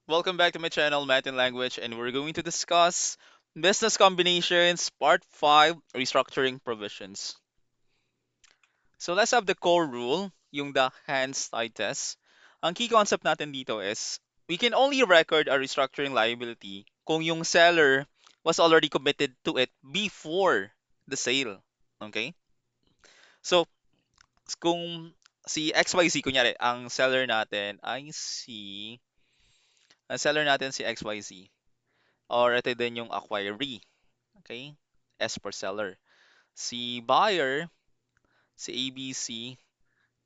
Welcome back to my channel, Math and Language, and we're going to discuss business combinations, part 5, restructuring provisions. So let's have the core rule, yung the hands-tied test. Ang key concept natin dito is, we can only record a restructuring liability kung yung seller was already committed to it before the sale. Okay? So, kung si XYZ, kunyari, ang seller natin si XYZ, or ito din yung acquiree. Okay? S per seller. Si buyer, si ABC,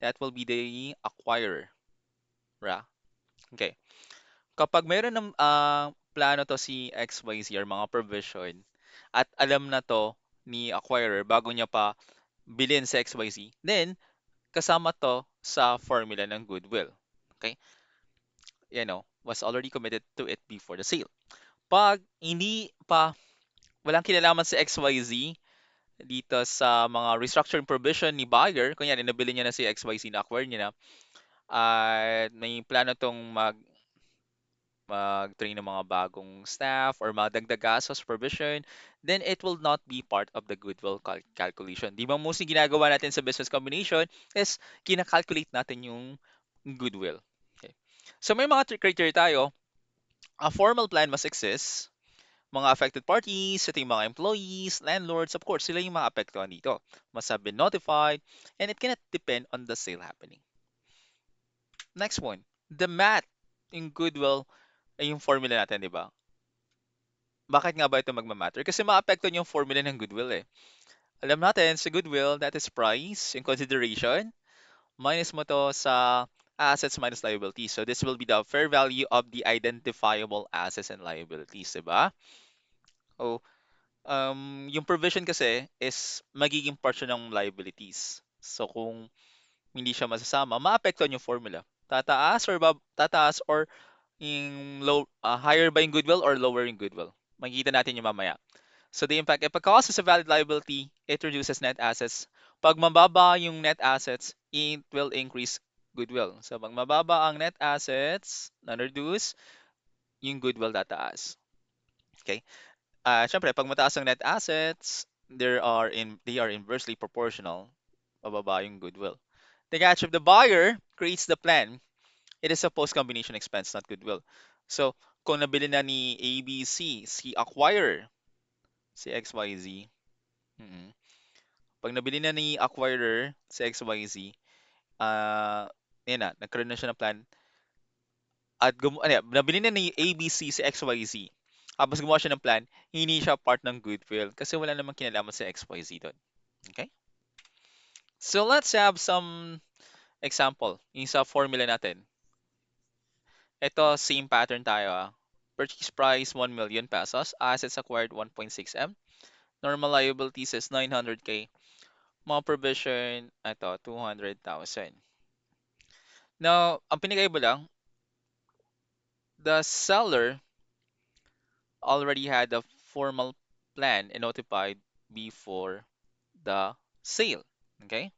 that will be the acquirer. Ra. Okay. Kapag meron ng plano to si XYZ or mga provision at alam na to ni acquirer bago niya pa bilhin sa XYZ, then kasama to sa formula ng goodwill. Okay? Was already committed to it before the sale. Pag hindi pa walang kinalaman si XYZ dito sa mga restructuring provision ni buyer, kunyari nabili niya na si XYZ, na-acquire niya na, at may plano tong mag-train ng mga bagong staff or magdagdag gastos provision, then it will not be part of the goodwill calculation. Di ba mostly ginagawa natin sa business combination is kina-calculate natin yung goodwill. Okay. So may mga criteria tayo. A formal plan must exist. Mga affected parties, ito yung mga employees, landlords, of course, sila yung mga apektuhan dito. Must have been notified, and it cannot depend on the sale happening. Next one, the math in goodwill ay yung formula natin, di ba? Bakit nga ba ito magmamatter? Kasi maapektuhan yung formula ng goodwill eh. Alam natin, sa goodwill, that is price in consideration, minus mo to sa assets minus liabilities. So this will be the fair value of the identifiable assets and liabilities, di ba? O yung provision kasi is magiging part siya ng liabilities. So kung hindi siya masasama, maapektuhan yung formula. Tataas or yung higher ba yung goodwill or lower yung goodwill. Makikita natin yung mamaya. So the impact, if a cost is a valid liability, it reduces net assets. Pag mababa yung net assets, it will increase goodwill. So pag mababa ang net assets, na-reduce, yung goodwill tataas. Okay? Syempre, pag mataas ang net assets, they are inversely proportional. Bababa yung goodwill. The catch of the buyer creates the plan. It is a post-combination expense, not goodwill. So, kung nabili na ni ABC, si acquirer, si XYZ, mm pag nabili na ni acquirer, si XYZ, yan na, nagkaroon na siya ng plan, at nabili na ni ABC si XYZ, tapos gumawa siya ng plan, hindi siya part ng goodwill kasi wala namang kinalaman sa XYZ doon. Okay? So let's have some example. Yung sa formula natin. Ito, same pattern tayo. Purchase price, 1 million pesos. Assets acquired, 1.6 M. Normal liabilities is 900K. Mga provision, ito, 200,000. Now, ang pinagkaiba lang, the seller already had a formal plan and notified before the sale. Okay?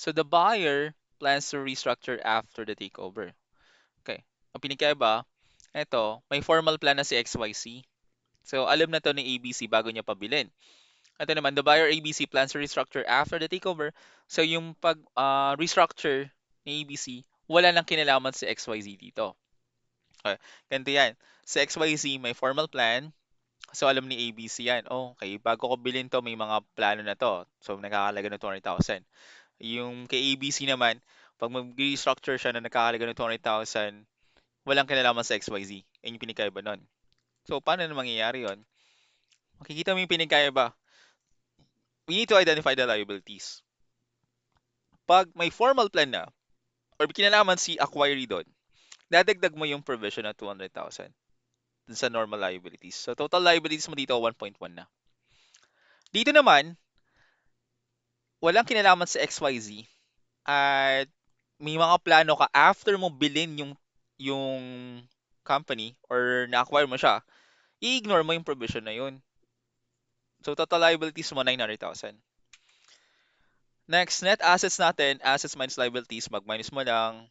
So the buyer plans to restructure after the takeover. Okay. Ang pinagkaiba, eto, may formal plan na si XYZ. So alam na to ni ABC bago niya pabilin. Ito naman, the buyer ABC plans to restructure after the takeover. So yung pag restructure ni ABC, wala nang kinalaman si XYZ dito. Okay. Ganito yan. Si XYZ may formal plan. So alam ni ABC yan. Oh, okay, bago ko bilhin to, may mga plano na to. So nakakalaga ng 200,000. Yung kay ABC naman, pag mag-restructure siya na nakakalaga ng 200,000, walang kinalaman sa XYZ. Yan yung pinagkaiba nun. So, paano na mangyayari yon? Makikita mo yung pinagkaiba. We need to identify the liabilities. Pag may formal plan na, or kinalaman si acquiree doon, dadagdag mo yung provision na 200,000 dun sa normal liabilities. So, total liabilities mo dito, 1.1 na. Dito naman, walang kinalaman sa XYZ at may mga plano ka after mo bilhin yung company or na-acquire mo siya, i-ignore mo yung provision na yun. So, total liabilities mo, 900,000. Next, net assets natin, assets minus liabilities, mag-minus mo lang.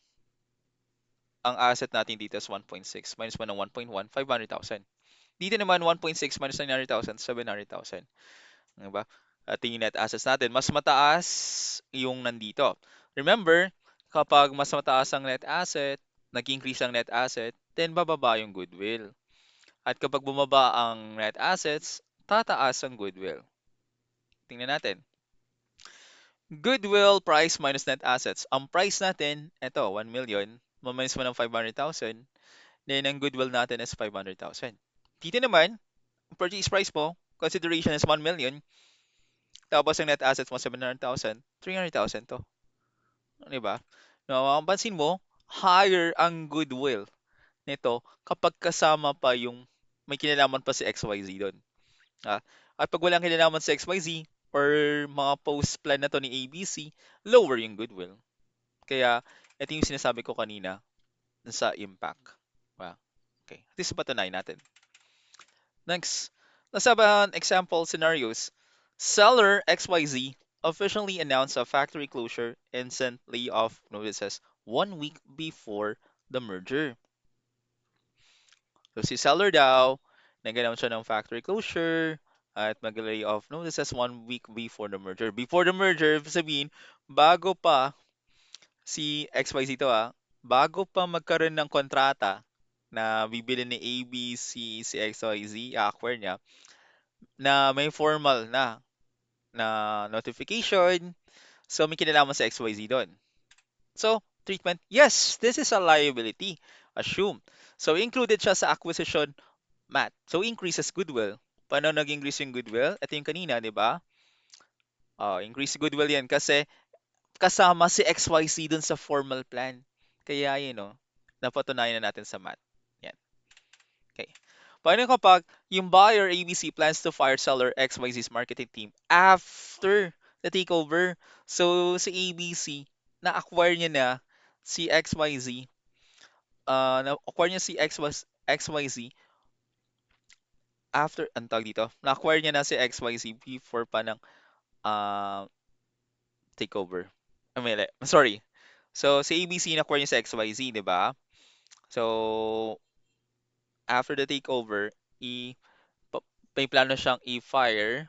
ang asset natin dito is 1.6 minus mo ng 1.1, 500,000. Dito naman 1.6 minus 900,000, 700,000. Diba? At yung net assets natin, mas mataas yung nandito. Remember, kapag mas mataas ang net asset, nag-increase ang net asset, then bababa yung goodwill. At kapag bumaba ang net assets, tataas ang goodwill. Tingnan natin. Goodwill price minus net assets. Ang price natin, eto, 1 million. Minus mo ng 500,000. Then, ang goodwill natin is 500,000. Dito naman, purchase price mo, consideration is 1 million. Tapos ang net assets mo, 700,000. 300,000 to. Di ba? No, mapapansin mo, higher ang goodwill nito kapag kasama pa yung may kinalaman pa si XYZ doon. Ah, at pag walang kinalaman sa XYZ or mga post-plan na to ni ABC, lower yung goodwill. Kaya, ito yung sinasabi ko kanina sa impact. Wow. Okay. At least patunayan natin. Next, let's have an example scenarios. Seller XYZ officially announced a factory closure and sent layoff notices 1 week before the merger. So si seller daw, nag-announce siya ng factory closure at mag-layoff notices 1 week before the merger. Before the merger, ibig sabihin, bago pa si XYZ to bago pa magkaroon ng kontrata na bibili ni ABC si XYZ, acquire niya, na may formal na notification. So, may kinalaman sa XYZ doon. So, treatment, yes, this is a liability. Assume. So, included siya sa acquisition math. So, increases goodwill. Paano nag-increase yung goodwill? Ito yung kanina, di ba? Increase goodwill yan kasi kasama si XYZ dun sa formal plan. Kaya yun, no, napatunayan na natin sa math. Yan. Okay. Paano kapag yung buyer ABC plans to fire seller XYZ's marketing team after the takeover? So, si ABC, na-acquire niya na si XYZ, na-acquire niya si XYZ after, ang tawag dito, na-acquire niya na si XYZ before pa ng uh, takeover. Mali. Sorry. So, si ABC na-acquire niya si XYZ, di ba? So, after the takeover, pa- may plano siyang i-fire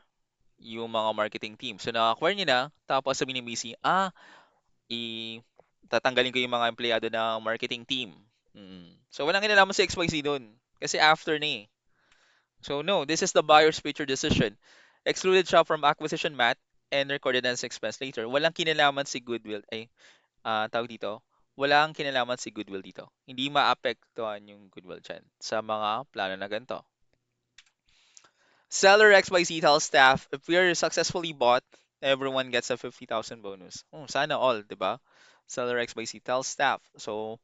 yung mga marketing team. So, na-acquire niya na, tapos sabi ni BC, tatanggalin ko yung mga empleyado ng marketing team. So, walang kinalaman sa XYZ doon. Kasi after na eh. So, no, this is the buyer's future decision. Excluded siya from acquisition math and recorded as expense later. Walang kinalaman si goodwill. Tawag dito, walang kinalaman si goodwill dito. Hindi maapektuhan yung goodwill dyan sa mga plano na ganito. Seller XYZ tells staff, if we are successfully bought, everyone gets a 50,000 bonus. Oh, sana all, di ba? Seller XYZ tells staff. So,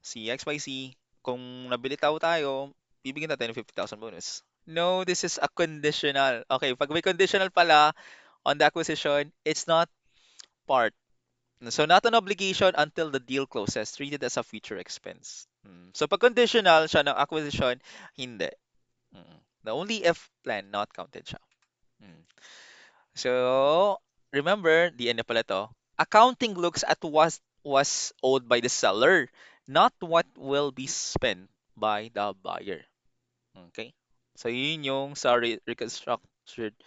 si XYZ, kung nabilitaw tayo, bibigyan natin ng 50,000 bonus. No, this is a conditional. Okay, pag may conditional pala on the acquisition, it's not part. So, not an obligation until the deal closes, treated as a future expense. So, pag conditional siya ng acquisition, hindi. The only if plan, not counted siya. Mm. So, remember, the end na pala to. Accounting looks at what was owed by the seller, not what will be spent by the buyer. Okay? So, yun yung sa restructured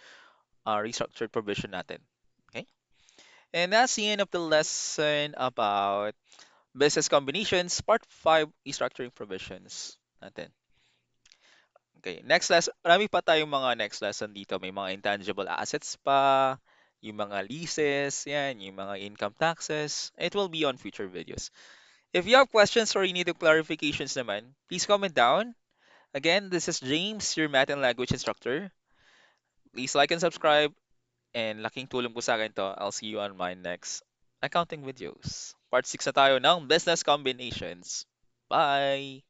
provision natin. Okay? And that's the end of the lesson about business combinations, part 5, restructuring provisions natin. Okay, next lesson. Marami pa tayong mga next lesson dito. May mga intangible assets pa, yung mga leases, yan, yung mga income taxes. It will be on future videos. If you have questions or you need clarifications naman, please comment down. Again, this is James, your math and language instructor. Please like and subscribe. And laking tulong po sa akin to. I'll see you on my next accounting videos. Part 6 na tayo ng business combinations. Bye!